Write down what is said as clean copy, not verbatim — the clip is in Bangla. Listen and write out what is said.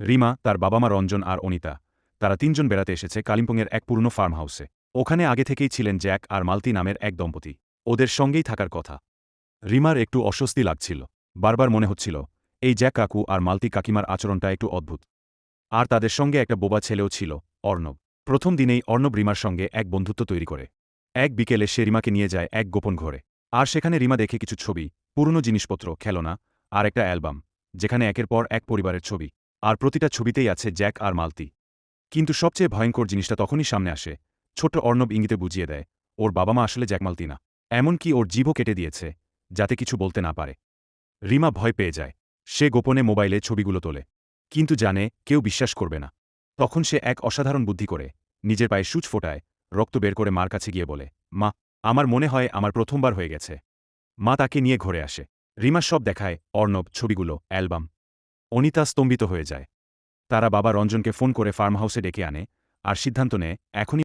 রিমা, তার বাবা মা রঞ্জন আর অনিতা, তারা তিনজন বেড়াতে এসেছে কালিম্পংয়ের এক পুরনো ফার্ম হাউসে। ওখানে আগে থেকেই ছিলেন জ্যাক আর মালতি নামের এক দম্পতি। ওদের সঙ্গেই থাকার কথা। রিমার একটু অস্বস্তি লাগছিল। বারবার মনে হচ্ছিল, এই জ্যাক কাকু আর মালতি কাকিমার আচরণটা একটু অদ্ভুত। আর তাদের সঙ্গে একটা বোবা ছেলেও ছিল, অর্ণব। প্রথম দিনেই অর্ণব রিমার সঙ্গে এক বন্ধুত্ব তৈরি করে। এক বিকেলে সে রিমাকে নিয়ে যায় এক গোপন ঘরে। আর সেখানে রিমা দেখে কিছু ছবি, পুরনো জিনিসপত্র, খেলনা আর একটা অ্যালবাম, যেখানে একের পর এক পরিবারের ছবি। আর প্রতিটা ছবিতেই আছে জ্যাক আর মালতি। কিন্তু সবচেয়ে ভয়ঙ্কর জিনিসটা তখনই সামনে আসে। ছোট্ট অর্ণব ইঙ্গিতে বুঝিয়ে দেয়, ওর বাবা মা আসলে জ্যাক মালতি না। এমনকি ওর জিভও কেটে দিয়েছে, যাতে কিছু বলতে না পারে। রিমা ভয় পেয়ে যায়। সে গোপনে মোবাইলে ছবিগুলো তোলে। কিন্তু জানে, কেউ বিশ্বাস করবে না। তখন সে এক অসাধারণ বুদ্ধি করে, নিজের পায়ে সূচ ফোটায়, রক্ত বের করে মার কাছে গিয়ে বলে, মা, আমার মনে হয় আমার প্রথমবার হয়ে গেছে। মা তাকে নিয়ে ঘরে আসে। রিমা সব দেখায়, অর্ণব, ছবিগুলো, অ্যালবাম। অনিতা স্তম্ভিত হয়ে যায়। তারা বাবা রঞ্জনকে ফোন করে ফার্ম হাউসে ডেকে আনে, আর সিদ্ধান্ত নেয়, এখনই